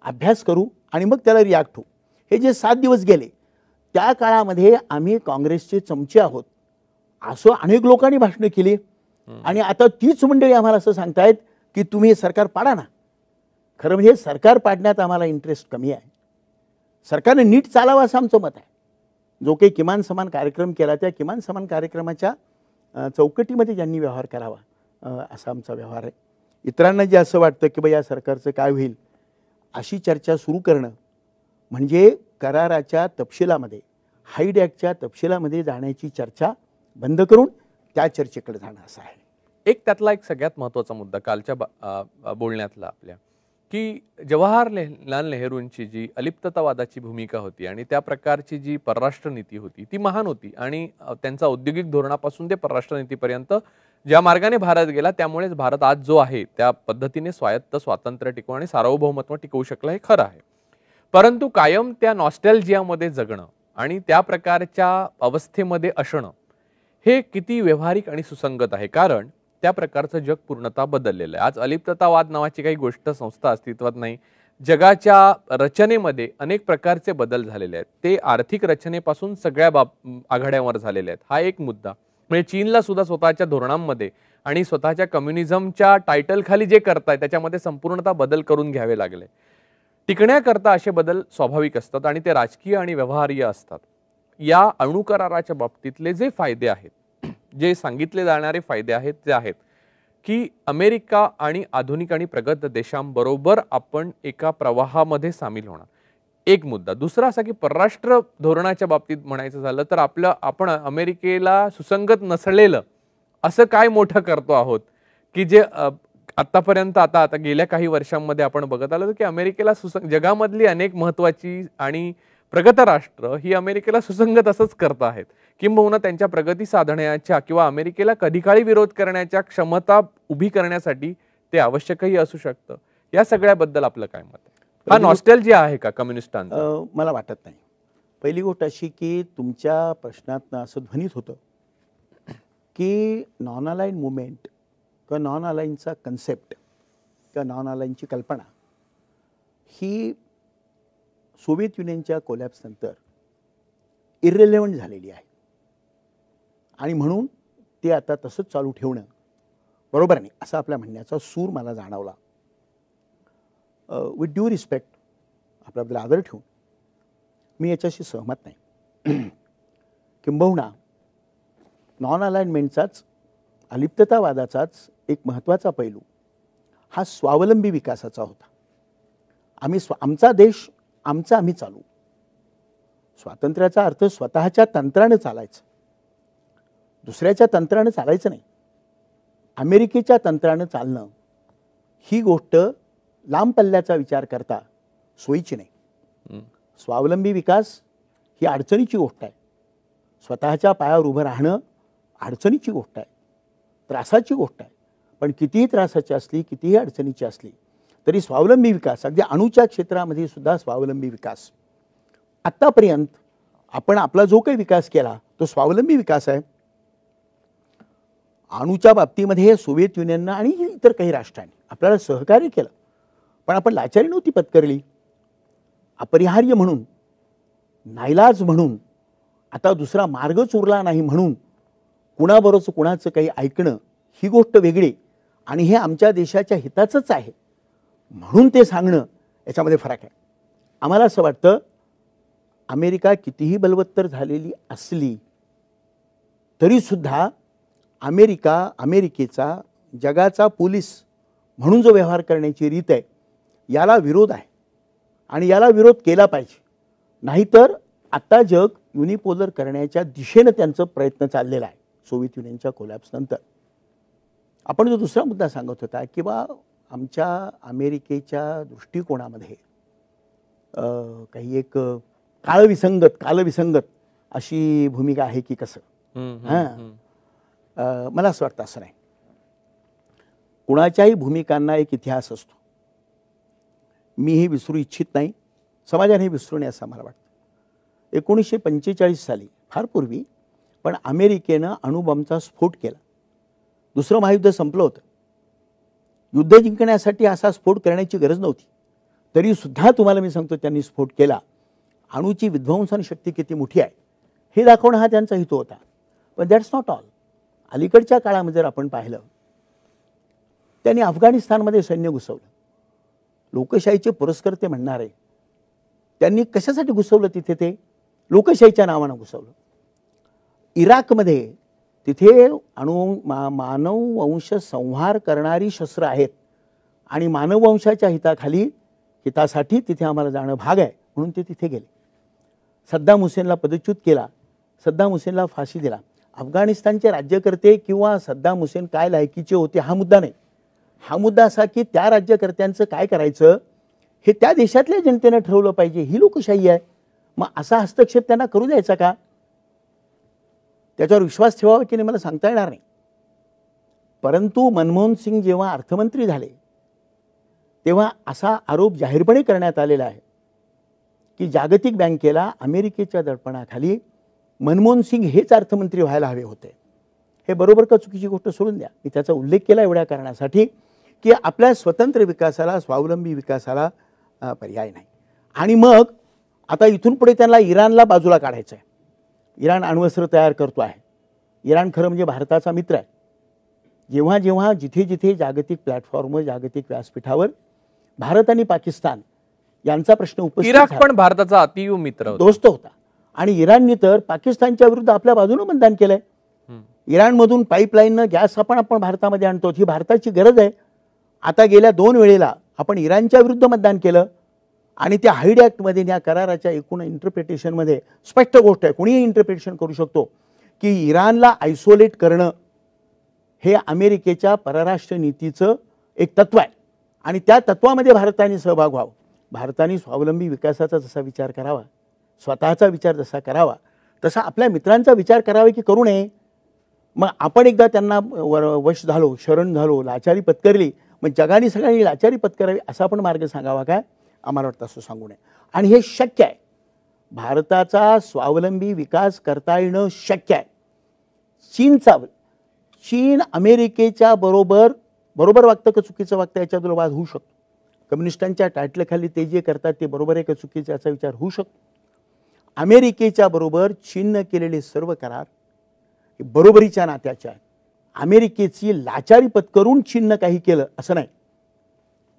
अभ्यास करू आणि मग त्याला रिॲक्ट होऊ. हे जे 7 दिवस गेले, त्या काळामध्ये आम्ही काँग्रेसचे चमचे आहोत असं अनेक लोकांनी भाषणं केली. आणि आता तीच मंडळी आम्हाला असं सांगतायत की तुम्ही हे सरकार पाडा ना. खरं म्हणजे सरकार पाडण्यात आम्हाला इंटरेस्ट कमी आहे. सरकारने नीट चालावं असं आमचं मत आहे. जो काही किमान समान कार्यक्रम केला, त्या किमान समान कार्यक्रमाच्या चौकटीमध्ये ज्यांनी व्यवहार करावा असा आमचा व्यवहार आहे. इतरांना जे असं वाटतं की बा या सरकारचं काय होईल, अशी चर्चा सुरू करणं म्हणजे कराराच्या तपशिलामध्ये, हाईड ॲक्टच्या तपशिलामध्ये जाण्याची चर्चा बंद करून त्या चर्चेकडे जाणं असं आहे. एक त्यातला एक सगळ्यात महत्त्वाचा मुद्दा कालच्या बोलण्यातला आपल्या, की जवाहरलाल नेहरूंची जी अलिप्ततावादाची भूमिका होती आणि त्या प्रकारची जी परराष्ट्र नीती होती ती महान होती. आणि त्यांचा औद्योगिक धोरणापासून ते परराष्ट्र नीतीपर्यंत ज्या मार्गाने भारत गेला, त्यामुळेच भारत आज जो आहे त्या पद्धतीने स्वायत्त, स्वातंत्र्य टिकवून आणि सार्वभौमत्व टिकवू शकलं, हे खरं आहे. परंतु कायम त्या नॉस्टॅल्जियामध्ये जगणं आणि त्या प्रकारच्या अवस्थेमध्ये असणं हे किती व्यावहारिक आणि सुसंगत आहे, कारण त्या प्रकारचं जग पूर्णतः बदललेलं आहे. आज अलिप्ततावाद नावाची काही गोष्ट संस्था अस्तित्वात नाही. जगाच्या रचनेमध्ये अनेक प्रकारचे बदल झालेले आहेत. ते आर्थिक रचनेपासून सगळ्या आघाड्यांवर झालेले आहेत. हा एक मुद्दा. म्हणजे चीनला सुद्धा स्वतःच्या धोरणांमध्ये आणि स्वतःच्या कम्युनिझमच्या टायटल खाली जे करताय त्याच्यामध्ये संपूर्णतः बदल करून घ्यावे लागले. टिकण्याकरता असे बदल स्वाभाविक असतात आणि ते राजकीय आणि व्यवहार्य असतात. या अणुकराराच्या बाबतीतले जे फायदे आहेत, जे सांगितले जाणारे फायदे आहेत ते आहेत की अमेरिका आणि आधुनिक आणि प्रगत देशांबरोबर आपण एका प्रवाहामध्ये सामील होणार. एक मुद्दा. दुसरा असा की परराष्ट्र धोरणाच्या बाबतीत म्हणायचं झालं तर आपण अमेरिकेला सुसंगत नसलेलं असं काय मोठं करतो आहोत की जे आतापर्यंत आता गेल्या काही वर्षांमध्ये आपण बघत आलो की अमेरिकेला जगामधली अनेक महत्वाची आणि प्रगत राष्ट्र ही अमेरिकेला सुसंगत असंच करत आहेत. किंबहुना त्यांच्या प्रगती साधण्याच्या किंवा अमेरिकेला कधी काळी विरोध करण्याच्या क्षमता उभी करण्यासाठी ते आवश्यकही असू शकतं. या सगळ्याबद्दल आपलं काय मत आहे? हा नॉस्टॅल्जिया आहे का कम्युनिस्टांचा? मला वाटत नाही. पहिली गोष्ट अशी की तुमच्या प्रश्नातनं असं ध्वनित होतं की नॉन अलाइन मुवमेंट किंवा नॉन अलाइनचा कन्सेप्ट किंवा नॉन अलाइनची कल्पना ही सोव्हिएत युनियनच्या कोलॅप्स नंतर इर्रेलेव्हंट झालेली आहे आणि म्हणून ते आता तसंच चालू ठेवणं बरोबर नाही असा आपल्या म्हणण्याचा सूर मला जाणवला. विथ ड्यू रिस्पेक्ट, आपल्याबद्दल आदर ठेवून मी याच्याशी सहमत नाही. किंबहुना नॉन अलाइनमेंटचाच, अलिप्ततावादाचाच एक महत्त्वाचा पैलू हा स्वावलंबी विकासाचा होता. आमचा देश आम्ही चालू. स्वातंत्र्याचा अर्थ स्वतःच्या तंत्राने चालायचं, दुसऱ्याच्या तंत्राने चालायचं नाही. अमेरिकेच्या तंत्राने चालणं ही गोष्ट लांब पल्ल्याचा विचार करता सोयीची नाही. स्वावलंबी विकास ही अडचणीची गोष्ट आहे. स्वतःच्या पायावर उभं राहणं अडचणीची गोष्ट आहे, त्रासाची गोष्ट आहे. पण कितीही त्रासाची असली, कितीही अडचणीची असली तरी स्वावलंबी विकास, अगदी अणूच्या क्षेत्रामध्ये सुद्धा स्वावलंबी विकास. आत्तापर्यंत आपण आपला जो काही विकास केला तो स्वावलंबी विकास आहे. अणूच्या बाबतीमध्ये सोव्हिएत युनियननं आणि इतर काही राष्ट्रांनी आपल्याला सहकार्य केलं, पण आपण लाचारी नव्हती पत्करली. अपरिहार्य म्हणून, नाईलाज म्हणून, आता दुसरा मार्गच उरला नाही म्हणून कुणाबरोबर कुणाचं काही ऐकणं ही गोष्ट वेगळी आणि हे आमच्या देशाच्या हिताचंच आहे म्हणून ते सांगणं याच्यामध्ये फरक आहे. आम्हाला असं वाटतं अमेरिका कितीही बलवत्तर झालेली असली तरीसुद्धा अमेरिकेचा जगाचा पोलीस म्हणून जो व्यवहार करण्याची रीत आहे याला विरोध आहे आणि याला विरोध केला पाहिजे. नाहीतर आता जग युनिपोलर करण्याच्या दिशेनं त्यांचा प्रयत्न चाललेला आहे सोव्हिएत युनियनच्या कोलॅप्स नंतर. आपण जो दुसरा मुद्दा सांगत होता किंवा आमच्या अमेरिकेच्या दृष्टिकोनामध्ये काही एक कालविसंगत अशी भूमिका आहे की कसं, मला असं वाटतं असं नाही. कुणाच्याही भूमिकांना एक इतिहास असतो. मी हे विसरू इच्छित नाही, समाजाने विसरू नये असं मला वाटतं. 1945 साली, फार पूर्वी, पण अमेरिकेनं अणुबॉम्बचा स्फोट केला. दुसरं महायुद्ध संपलं होतं. युद्ध जिंकण्यासाठी असा स्फोट करण्याची गरज नव्हती, तरीसुद्धा तुम्हाला मी सांगतो त्यांनी स्फोट केला. अणूची विध्वंसन शक्ती किती मोठी आहे हे दाखवणं हा त्यांचा हेतू होता. पण दॅट्स नॉट ऑल. अलीकडच्या काळामध्ये जर आपण पाहिलं, त्यांनी अफगाणिस्तानमध्ये सैन्य घुसवलं. लोकशाहीचे पुरस्कर्ते म्हणणारे त्यांनी कशासाठी घुसवलं तिथे? ते लोकशाहीच्या नावानं घुसवलं. इराकमध्ये तिथे मानववंश संहार करणारी शस्त्र आहेत आणि मानववंशाच्या हितासाठी तिथे आम्हाला जाणं भाग आहे म्हणून ते तिथे गेले. सद्दाम हुसेनला पदच्युत केला, सद्दाम हुसेनला फाशी दिला. अफगाणिस्तानचे राज्यकर्ते किंवा सद्दाम हुसेन काय लायकीचे होते हा मुद्दा नाही. हा मुद्दा असा की त्या राज्यकर्त्यांचं काय करायचं हे त्या देशातल्या जनतेनं ठरवलं पाहिजे. ही लोकशाही आहे. मग असा हस्तक्षेप त्यांना करू द्यायचा का? त्याच्यावर विश्वास ठेवावा की नाही मला सांगता येणार नाही. परंतु मनमोहन सिंग जेव्हा अर्थमंत्री झाले तेव्हा असा आरोप जाहीरपणे करण्यात आलेला आहे की जागतिक बँकेला अमेरिकेच्या दडपणाखाली मनमोहन सिंग हेच अर्थमंत्री व्हायला हवे होते. हे बरोबर का चुकीची गोष्ट सोडून द्या. मी त्याचा उल्लेख केला एवढ्या कारणासाठी की आपल्या स्वतंत्र विकासाला, स्वावलंबी विकासाला पर्याय नाही. आणि मग आता इथून पुढे त्यांना इराणला बाजूला काढायचं आहे. इराण अण्वस्त्र तयार करतो आहे. इराण खरं म्हणजे भारताचा मित्र आहे. जेव्हा जेव्हा जिथे जिथे जागतिक प्लॅटफॉर्मवर, जागतिक व्यासपीठावर भारत आणि पाकिस्तान यांचा प्रश्न उपस्थित इराक पण भारताचा अतिव मित्र होता, दोस्त होता. आणि इराणने तर पाकिस्तानच्या विरुद्ध आपल्या बाजूने मतदान केलंय. इराणमधून पाईपलाईननं गॅस आपण भारतामध्ये आणतो, ही भारताची गरज आहे. आता गेल्या 2 वेळेला आपण इराणच्या विरुद्ध मतदान केलं आणि त्या हाईड ॲक्टमध्ये, या कराराच्या एकूण इंटरप्रिटेशनमध्ये स्पष्ट गोष्ट आहे, कोणीही इंटरप्रिटेशन करू शकतो की इराणला आयसोलेट करणं हे अमेरिकेच्या परराष्ट्र नीतीचं एक तत्व आहे. आणि त्या तत्वामध्ये भारताने सहभाग व्हावा. भारताने स्वावलंबी विकासाचा जसा विचार करावा, स्वतःचा विचार जसा करावा, तसा आपल्या मित्रांचा विचार करावा की करू नये. मग आपण एकदा त्यांना वश झालो, शरण झालो, लाचारी पत्करली, मग जगाने सगळ्यांनी लाचारी पत्करावी असा आपण मार्ग सांगावा काय? आम्हाला वाटतं असं सांगू नये. आणि हे शक्य आहे. भारताचा स्वावलंबी विकास करता येणं शक्य आहे. चीन अमेरिकेच्या बरोबर वागतं का चुकीचं वागतं याच्यातून वाद होऊ शकतो. कम्युनिस्टांच्या टायटलखाली ते जे करतात ते बरोबर आहे का चुकीचं याचा विचार होऊ शकतो. अमेरिकेच्या बरोबर चीननं केलेले सर्व करार हे बरोबरीच्या नात्याचे आहेत. अमेरिकेची लाचारी पत्करून चीननं काही केलं असं नाही.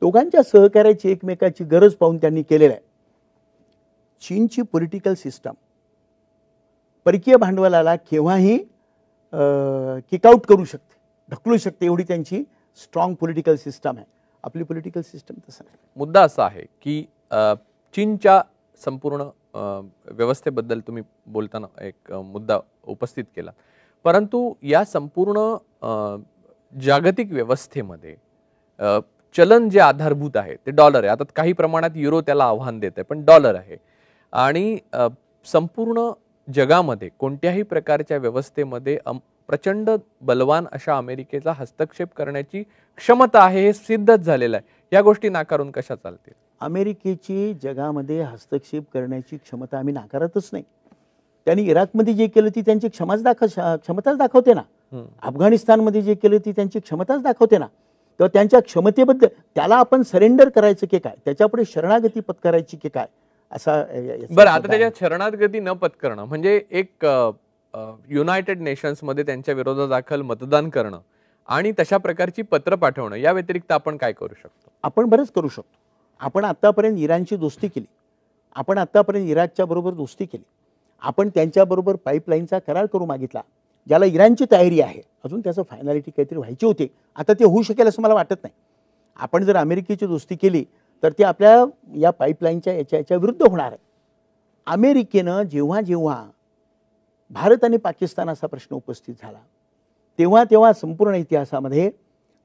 दोघांच्या सहकार्याची, एकमेकाची गरज पाहून त्यांनी केलेलं आहे. चीनची पॉलिटिकल सिस्टम परकीय भांडवलाला केव्हाही किकआउट करू शकते, ढकलू शकते, एवढी त्यांची स्ट्रॉंग पॉलिटिकल सिस्टम आहे. आपली पॉलिटिकल सिस्टम तसं नाही. मुद्दा असा आहे की चीनच्या संपूर्ण व्यवस्थेबद्दल तुम्ही बोलताना एक मुद्दा उपस्थित केला, परंतु या संपूर्ण जागतिक व्यवस्थेमध्ये चलन जे आधारभूत आहे ते डॉलर आहे. आता काही प्रमाणात युरो त्याला आव्हान देत आहे, पण डॉलर आहे. आणि संपूर्ण जगामध्ये कोणत्याही प्रकारच्या व्यवस्थेमध्ये प्रचंड बलवान अशा अमेरिकेचा हस्तक्षेप करण्याची क्षमता आहे, हे सिद्धच झालेलं आहे. या गोष्टी नाकारून कशा चालतील? अमेरिकेची जगामध्ये हस्तक्षेप करण्याची क्षमता आम्ही नाकारतच नाही. त्यांनी इराकमध्ये जे केलं ती त्यांची क्षमताच दाखवते ना. अफगाणिस्तानमध्ये जे केलं ती त्यांची क्षमताच दाखवते ना. तर त्यांच्या क्षमतेबद्दल त्याला आपण सरेंडर करायचं की काय, त्याच्यापुढे शरणागती पत्करायची की काय असा. बरं, आता त्याच्या शरणागती न पत्करणं म्हणजे एक युनायटेड नेशन्समध्ये त्यांच्या विरोधादाखल मतदान करणं आणि तशा प्रकारची पत्र पाठवणं, या व्यतिरिक्त आपण काय करू शकतो? आपण बरंच करू शकतो. आपण आतापर्यंत इराणची दोस्ती केली, आपण आतापर्यंत इराकच्या बरोबर दोस्ती केली, आपण त्यांच्याबरोबर पाईपलाईनचा करार करू मागितला, ज्याला इराणची तयारी आहे. अजून त्याचं फायनॅलिटी काहीतरी व्हायची होती. आता ते होऊ शकेल असं मला वाटत नाही. आपण जर अमेरिकेची दोस्ती केली तर ते आपल्या या पाईपलाईनच्या याच्या विरुद्ध होणार आहे. अमेरिकेनं जेव्हा जेव्हा भारत आणि पाकिस्तान असा प्रश्न उपस्थित झाला तेव्हा संपूर्ण इतिहासामध्ये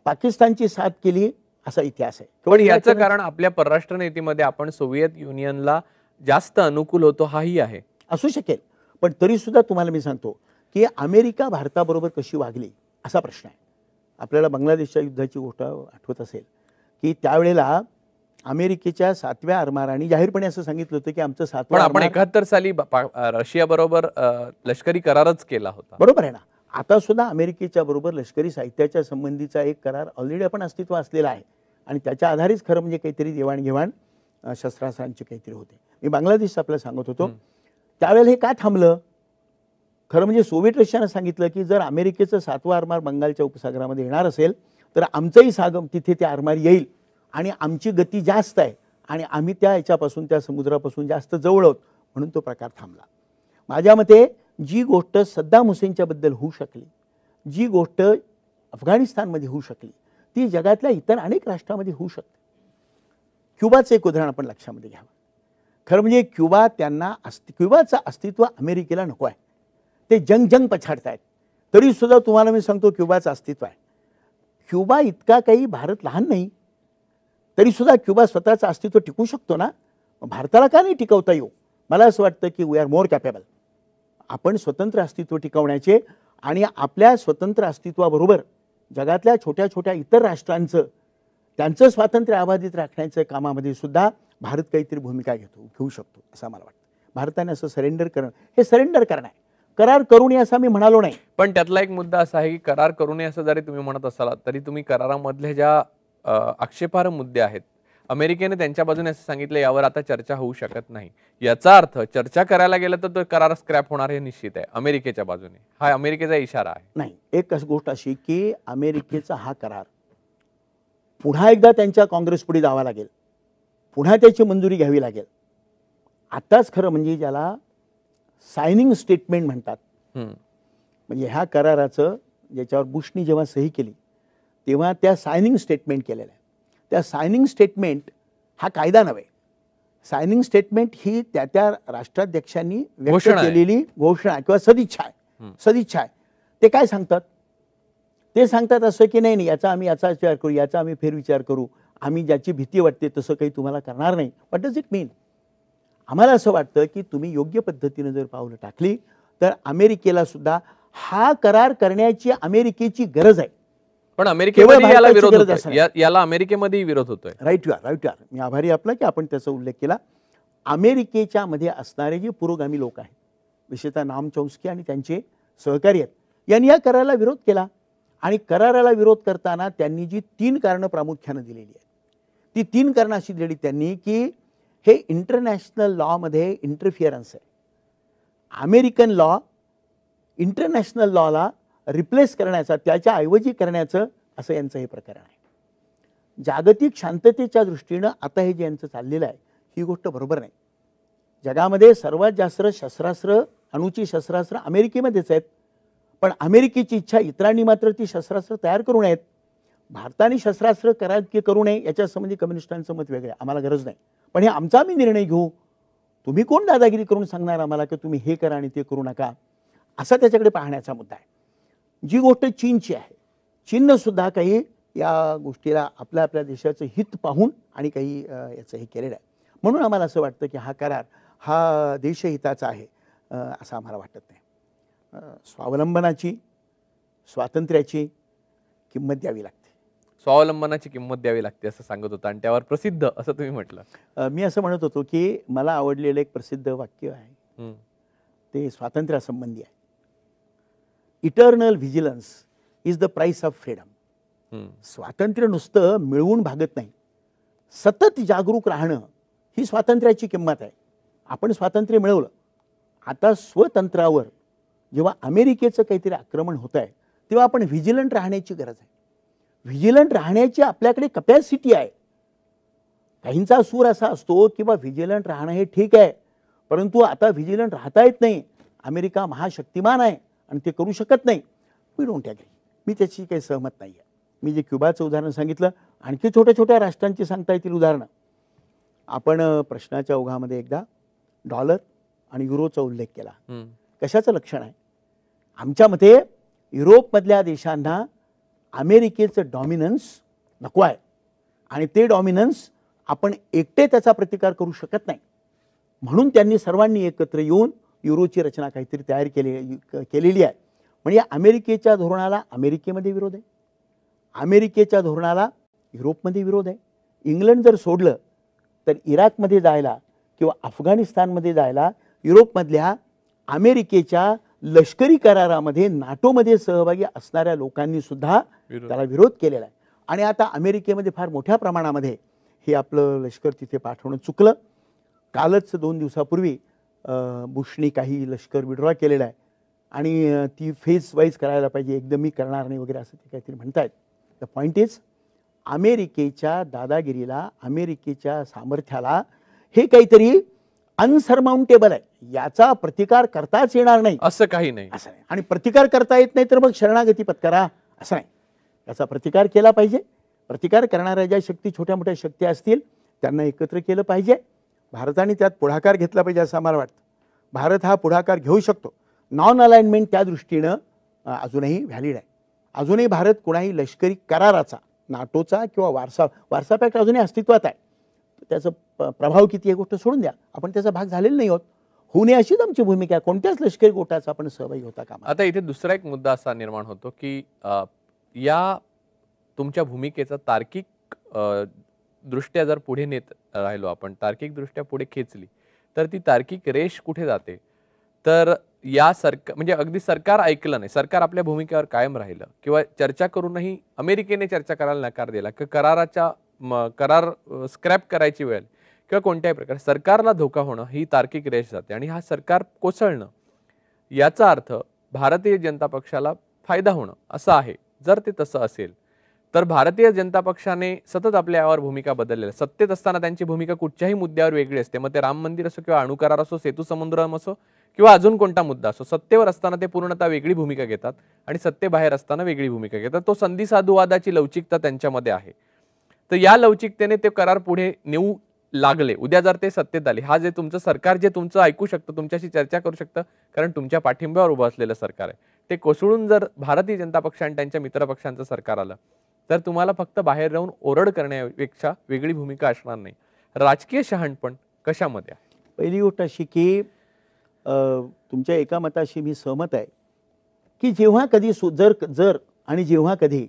पाकिस्तानची साथ केली असा इतिहास आहे. पण याचं कारण आपल्या परराष्ट्र नीतीमध्ये आपण सोव्हिएत युनियनला जास्त अनुकूल होतो हाही आहे. असू शकेल, पण तरी सुद्धा तुम्हाला मी सांगतो की अमेरिका भारताबरोबर कशी वागली असा प्रश्न आहे. आपल्याला बांगलादेशच्या युद्धाची गोष्ट आठवत असेल की त्यावेळेला अमेरिकेच्या 7व्या आरमाराने जाहीरपणे असं सांगितलं होतं की आमचं 7वं आरमार. आपण 71 साली रशिया बरोबर लष्करी करारच केला होता. बरोबर आहे ना. आता सुद्धा अमेरिकेच्या बरोबर लष्करी साहित्याच्या संबंधीचा एक करार ऑलरेडी आपण अस्तित्व असलेला आहे आणि त्याच्या आधारेच खरं म्हणजे काहीतरी देवाणघेवाण शस्त्रास्त्रांची काहीतरी होते. मी बांगलादेश आपल्याला सांगत होतो त्यावेळेला हे का थांबलं? खरं म्हणजे सोव्हिएट रशियानं सांगितलं की जर अमेरिकेचं 7वं आरमार बंगालच्या उपसागरामध्ये येणार असेल तर आमचंही सागम तिथे ते आरमार येईल आणि आमची गती जास्त आहे आणि आम्ही त्या समुद्रापासून जास्त जवळ आहोत, म्हणून तो प्रकार थांबला. माझ्या मते जी गोष्ट सद्दाम हुसेनच्या बद्दल होऊ शकली, जी गोष्ट अफगाणिस्तानमध्ये होऊ शकली, ती जगातल्या इतर अनेक राष्ट्रांमध्ये होऊ शकते. क्युबाचं एक उदाहरण आपण लक्षामध्ये घ्यावं. खरं म्हणजे क्युबाचं अस्तित्व अमेरिकेला नको आहे. ते जंग पछाडतायत, तरी सुद्धा तुम्हाला मी सांगतो क्युबाचं अस्तित्व आहे. क्युबा इतका काही भारत लहान नाही, तरी सुद्धा क्युबा स्वतःचं अस्तित्व टिकू शकतो ना. भारताला का नाही टिकवता येऊ? मला असं वाटतं की वी आर मोर कॅपेबल. आपण स्वतंत्र अस्तित्व टिकवण्याचे आणि आपल्या स्वतंत्र अस्तित्वाबरोबर जगातल्या छोट्या छोट्या इतर राष्ट्रांचं त्यांचं स्वातंत्र्य अबाधित राखण्याच्या कामामध्ये सुद्धा भारत काहीतरी भूमिका घेऊ शकतो असं मला वाटतं. भारताने असं सरेंडर करणं, हे सरेंडर करणं आहे. करार करू नये असं मी म्हणालो नाही. पण त्यातला एक मुद्दा असा आहे की करार करू नये असं जरी तुम्ही म्हणत असाल तरी तुम्ही करारामधले ज्या आक्षेपार्ह मुद्दे आहेत, अमेरिकेने त्यांच्या बाजूने असं सांगितलं यावर आता चर्चा होऊ शकत नाही. याचा अर्थ चर्चा करायला गेलं तर तो करार स्क्रॅप होणार हे निश्चित आहे अमेरिकेच्या बाजूने. हा अमेरिकेचा इशारा आहे. नाही, एक गोष्ट अशी की अमेरिकेचा हा करार पुन्हा एकदा त्यांच्या काँग्रेस पुढे जावा लागेल, पुन्हा त्याची मंजुरी घ्यावी लागेल. आताच खरं म्हणजे ज्याला सायनिंग स्टेटमेंट म्हणतात, म्हणजे ह्या कराराचं ज्याच्यावर बुशनी जेव्हा सही केली तेव्हा त्या सायनिंग स्टेटमेंट केलेलं आहे. त्या सायनिंग स्टेटमेंट हा कायदा नव्हे. सायनिंग स्टेटमेंट ही त्या राष्ट्राध्यक्षांनी व्यक्त केलेली घोषणा किंवा सदिच्छा आहे. सदिच्छा आहे. ते काय सांगतात? ते सांगतात असं की नाही याचा आम्ही याचा विचार करू, याचा आम्ही फेरविचार करू, आम्ही ज्याची भीती वाटते तसं काही तुम्हाला करणार नाही. व्हॉट डज इट मीन? आम्हाला असं वाटतं की तुम्ही योग्य पद्धतीने जर पावलं टाकली तर अमेरिकेला सुद्धा हा करार करण्याची अमेरिकेची गरज आहे. पण अमेरिकेमध्ये याला विरोध होतोय, याला अमेरिकेमध्ये विरोध होतोय. Right you R. मी आभारी आपला की आपण त्याचा उल्लेख केला. अमेरिकेच्या मध्ये असणारे जे पुरोगामी लोक आहेत, विशेषतः नाम चॉम्स्की आणि त्यांचे सहकारी आहेत, यांनी या कराराला विरोध केला. आणि कराराला विरोध करताना त्यांनी जी 3 कारणं प्रामुख्याने दिलेली आहेत, ती 3 कारणं अशी दिली त्यांनी की हे इंटरनॅशनल लॉ मध्ये इंटरफिअरन्स आहे. अमेरिकन लॉ इंटरनॅशनल लॉला रिप्लेस करण्याचा, त्याच्या ऐवजी करण्याचं असं यांचं हे प्रकरण आहे. जागतिक शांततेच्या दृष्टीनं आता हे जे यांचं चाललेलं आहे ही गोष्ट बरोबर नाही. जगामध्ये सर्वात जास्त शस्त्रास्त्र, अणुची शस्त्रास्त्र अमेरिकेमध्येच आहेत. पण अमेरिकेची इच्छा इतरांनी मात्र ती शस्त्रास्त्र तयार करू नयेत. भारताने शस्त्रास्त्र करू नये याच्या संबंधी कम्युनिस्टांचं मत वेगळं आहे. आम्हाला गरज नाही, पण हे आमचा आम्ही निर्णय घेऊ. तुम्ही कोण दादागिरी करून सांगणार आम्हाला की तुम्ही हे करा आणि ते करू नका, असा त्याच्याकडे पाहण्याचा मुद्दा आहे. जी गोष्ट चीनची आहे, चीननं सुद्धा काही या गोष्टीला आपल्या देशाचं हित पाहून आणि काही याचं हे केलेलं आहे. म्हणून आम्हाला असं वाटतं की हा करार हा देशहिताचा आहे असं आम्हाला वाटत नाही. स्वावलंबनाची, स्वातंत्र्याची किंमत द्यावी लागते. स्वावलंबनाची किंमत द्यावी लागते असं सांगत होता आणि त्यावर प्रसिद्ध असं तुम्ही म्हटलं. मी असं म्हणत होतो की मला आवडलेलं एक प्रसिद्ध वाक्य आहे, ते स्वातंत्र्यासंबंधी आहे. Eternal vigilance is the price of freedom. स्वातंत्र्य नुसतं मिळवून भागत नाही, सतत जागरूक राहणं ही स्वातंत्र्याची किंमत आहे. आपण स्वातंत्र्य मिळवलं, आता स्वतंत्रावर जेव्हा अमेरिकेचं काहीतरी आक्रमण होत आहे तेव्हा आपण व्हिजिलंट राहण्याची गरज आहे. व्हिजिलंट राहण्याची आपल्याकडे कपॅसिटी आहे. काहींचा सूर असा असतो की बा व्हिजिलंट राहणं हे ठीक आहे, परंतु आता व्हिजिलंट राहता येत नाही, अमेरिका महाशक्तिमान आहे आणि ते करू शकत नाही. We don't agree. मी त्याची काही सहमत नाही आहे. मी जे क्युबाचं उदाहरण सांगितलं, आणखी छोट्या छोट्या राष्ट्रांची सांगता येतील उदाहरणं. आपण प्रश्नाच्या ओघामध्ये एकदा डॉलर आणि युरोचा उल्लेख केला. कशाचं लक्षण आहे? आमच्या मते युरोपमधल्या देशांना अमेरिकेचं डॉमिनन्स नको आहे आणि ते डॉमिनन्स आपण एकटे त्याचा प्रतिकार करू शकत नाही. म्हणून त्यांनी सर्वांनी एकत्र येऊन युरोची रचना काहीतरी तयार केलेली आहे. म्हणजे अमेरिकेच्या धोरणाला अमेरिकेमध्ये विरोध आहे, अमेरिकेच्या धोरणाला युरोपमध्ये विरोध आहे. इंग्लंड जर सोडलं तर इराकमध्ये जायला किंवा अफगाणिस्तानमध्ये जायला युरोपमधल्या अमेरिकेच्या लष्करी करारामध्ये नाटोमध्ये सहभागी असणाऱ्या लोकांनी सुद्धा त्याला विरोध केलेला आहे. आणि आता अमेरिकेमध्ये फार मोठ्या प्रमाणामध्ये हे आपलं लष्कर तिथे पाठवणं चुकलं. कालच 2 दिवसापूर्वी बुशनी काही लष्कर विड्रॉ केलेलं आहे आणि ती फेज वाईज करायला पाहिजे, एकदम मी करणार नाही वगैरे असं ते काहीतरी म्हणतायत. द पॉईंट इज अमेरिकेच्या दादागिरीला, अमेरिकेच्या सामर्थ्याला हे काहीतरी अनसरमाउंटेबल आहे, याचा प्रतिकार करताच येणार नाही असं काही नाही. असं नाही. आणि प्रतिकार करता येत नाही तर मग शरणागती पत्करा असं नाही. याचा प्रतिकार केला पाहिजे. प्रतिकार करणाऱ्या ज्या शक्ती, छोट्या मोठ्या शक्ती असतील त्यांना एकत्र केलं पाहिजे. भारताने त्यात पुढाकार घेतला पाहिजे असं आम्हाला वाटतं. भारत हा पुढाकार घेऊ शकतो. नॉन अलाइनमेंट त्या दृष्टीनं अजूनही व्हॅलिड आहे. अजूनही भारत कुणाही लष्करी कराराचा, नाटोचा किंवा वारसा पॅक्ट अजूनही अस्तित्वात आहे. त्याचा प्रभाव किती आहे गोष्ट सोडून द्या, आपण त्याचा भाग झालेला नाही आहोत. होऊ नये अशीच आमची भूमिका आहे. कोणत्याच लष्करी गोटाचा आपण सहभागी होता कामा. आता इथे दुसरा एक मुद्दा असा निर्माण होतो की या तुमच्या भूमिकेचा तार्किक दृष्ट्या जर पुढे नेत राहिलो आपण, तार्किक दृष्ट्या पुढे खेचली, तर ती तार्किक रेष कुठे जाते? तर या सरकार म्हणजे अगदी सरकार ऐकलं नाही, सरकार आपल्या भूमिकेवर कायम राहिलं किंवा चर्चा करूनही अमेरिकेने चर्चा करायला नकार दिला किंवा करार स्क्रॅप करायची वेळ किंवा कोणत्याही प्रकारे सरकारला धोका होणं ही तार्किक रेष जाते आणि हा सरकार कोसळणं याचा अर्थ भारतीय जनता पक्षाला फायदा होणं असं आहे. जर ते तसं असेल तर भारतीय जनता पक्षाने सतत आपल्या यावर भूमिका बदललेल्या, सत्तेत असताना त्यांची भूमिका कुठच्याही मुद्द्यावर वेगळी असते, मग ते राम मंदिर असो किंवा अणुकरार असो, सेतू समुद्रम असो किंवा अजून कोणता मुद्दा असो, सत्तेवर असताना ते पूर्णतः वेगळी भूमिका घेतात आणि सत्तेबाहेर असताना वेगळी भूमिका घेतात. तो संधी साधूवादाची लवचिकता त्यांच्यामध्ये आहे. तर या लवचिकतेने ते करार पुढे नेऊ लागले. उद्या जर ते सत्तेत आले, हा जे तुमचं सरकार जे तुमचं ऐकू शकतं, तुमच्याशी चर्चा करू शकतं, कारण तुमच्या पाठिंब्यावर उभं असलेलं सरकार आहे, ते कोसळून जर भारतीय जनता पक्ष आणि त्यांच्या मित्रपक्षांचं सरकार आलं तर तुम्हाला फक्त बाहेर राहून ओरड करण्यापेक्षा वेगळी भूमिका असणार नाही. राजकीय शहाणपण कशामध्ये आहे? पहिली गोष्ट अशी की तुमच्या एका मताशी मी सहमत आहे की जेव्हा कधी जर आणि जेव्हा कधी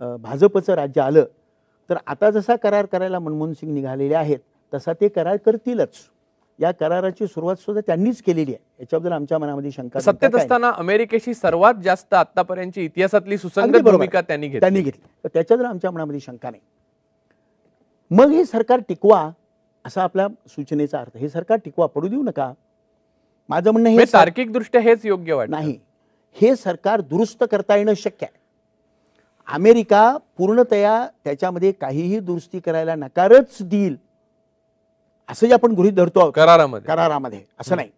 भाजपचं राज्य आलं तर आता जसा करार करायला मनमोहन सिंग निघालेले आहेत तसा ते करार करतीलच. या कराराची सुरुवात सुद्धा त्यांनीच केलेली आहे, याच्याबद्दल आमच्या मनामध्ये शंका नाही. सत्तेत असताना अमेरिकेशी सर्वात जास्त आतापर्यंतची इतिहासातली सुसंगत भूमिका त्यांनी घेतली, तर त्याच्याबद्दल आमच्या मनामध्ये शंका नाही. मग हे सरकार टिकवा असा आपल्या सूचनेचा अर्थ. हे सरकार टिकवा, पडू देऊ नका. माझं म्हणणं हे तार्किक दृष्ट्या हेच योग्य वाटतं नाही. हे सरकार दुरुस्त करता येणं शक्य आहे. अमेरिका पूर्णतया त्याच्यामध्ये काहीही दुरुस्ती करायला नकारच देईल असं जे आपण गृहीत धरतो करारामध्ये, असं नाही.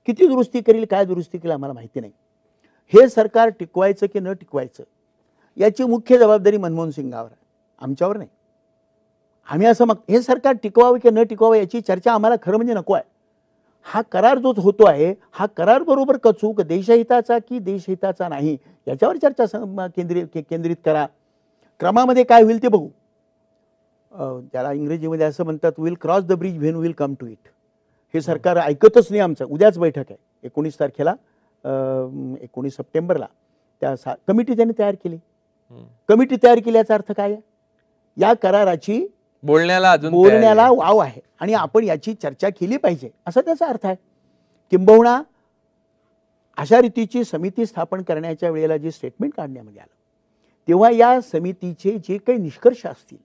किती दुरुस्ती करील, काय दुरुस्ती करेल आम्हाला माहिती नाही. हे सरकार टिकवायचं की न टिकवायचं याची मुख्य जबाबदारी मनमोहन सिंगावर आहे, आमच्यावर नाही. आम्ही असं मग हे सरकार टिकवावं की न टिकवावं याची चर्चा आम्हाला खरं म्हणजे नको आहे. हा करार जो होतो आहे हा करार बरोबर कचूक देशहिताचा की देशहिताचा नाही याच्यावर चर्चा केंद्रित करा. क्रमामध्ये काय होईल ते बघू. त्याला इंग्रजीमध्ये असं म्हणतात, will cross the bridge when will come to it. हे सरकार ऐकतच नाही आमचं. उद्याच बैठक आहे 19 तारखेला, 19 सप्टेंबरला. त्या कमिटी त्यांनी तयार केली. कमिटी तयार केल्याचा अर्थ काय आहे? या कराराची बोलण्याला वाव आहे आणि आपण याची चर्चा केली पाहिजे असा त्याचा अर्थ आहे. किंबहुना अशा रीतीची समिती स्थापन करण्याच्या वेळेला जे स्टेटमेंट काढण्यामध्ये आलं तेव्हा या समितीचे जे काही निष्कर्ष असतील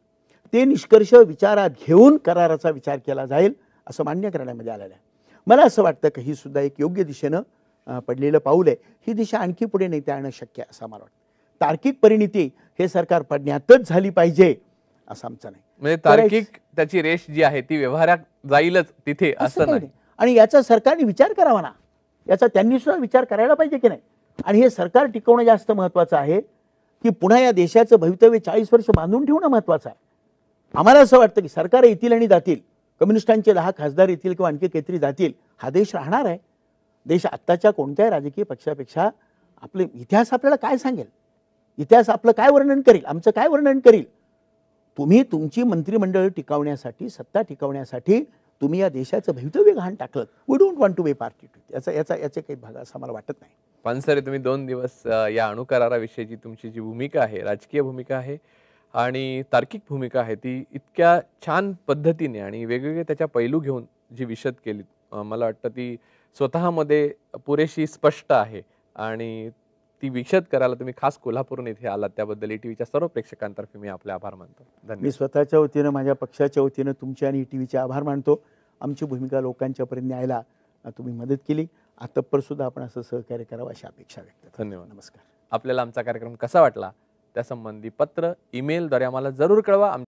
ते निष्कर्ष विचारात घेऊन कराराचा विचार केला जाईल असं मान्य करण्यामध्ये आलेलं आहे. मला असं वाटतं की ही सुद्धा एक योग्य दिशेनं पडलेलं पाऊल आहे. ही दिशा आणखी पुढे नेता येणं शक्य आहे असं मला वाटतं. तार्किक परिणिती हे सरकार पडण्यातच झाली पाहिजे असं आमचं नाही. म्हणजे तार्किक त्याची रेष जी आहे ती व्यवहारात जाईलच तिथे असं नाही. आणि याचा सरकारने विचार करावा ना, याचा त्यांनी सुद्धा विचार करायला पाहिजे की नाही. आणि हे सरकार टिकवणं जास्त महत्वाचं आहे की पुन्हा या देशाचं भवितव्य 40 वर्ष बांधून ठेवणं महत्वाचं आहे. आम्हाला असं वाटतं की सरकार येतील आणि जातील, कम्युनिस्टांचे 10 खासदार येतील किंवा आणखी काहीतरी जातील, हा देश राहणार आहे. देश आत्ताच्या कोणत्याही राजकीय पक्षापेक्षा आपले इतिहास आपल्याला काय सांगेल, इतिहास आपलं काय वर्णन करेल, आमचं काय वर्णन करेल. तुम्ही तुमची मंत्रिमंडळ टिकवण्यासाठी, सत्ता टिकवण्यासाठी तुम्ही या देशाचं भवितव्य गहाण टाकलं. We don't want to be party to याचे काही भाग असं मला वाटत नाही. पानसरे, तुम्ही 2 दिवस या अणुकराराविषयीची तुमची जी भूमिका आहे, राजकीय भूमिका आहे आणि तार्किक भूमिका आहे, ती इतक्या छान पद्धतीने आणि वेगवेगळे त्याच्या पैलू घेऊन जी विशद केली, मला वाटतं ती स्वतःमध्ये पुरेशी स्पष्ट आहे आणि ती विशद करायला तुम्ही खास कोल्हापूरून इथे आलात त्याबद्दल ETVच्या सर्व प्रेक्षकांतर्फे मी आपले आभार मानतो. धन्यवाद. मी स्वतःच्या वतीनं, माझ्या पक्षाच्या वतीनं तुमच्या आणि ETVचे आभार मानतो. आमची भूमिका लोकांच्यापर्यंत न्यायला तुम्ही मदत केली. आत्तापर सुद्धा आपण असं सहकार्य करावं अशी अपेक्षा व्यक्त करतो. धन्यवाद. नमस्कार. आपल्याला आमचा कार्यक्रम कसा वाटला त्यासंबंधी पत्र, ईमेलद्वारे आम्हाला जरूर कळवा.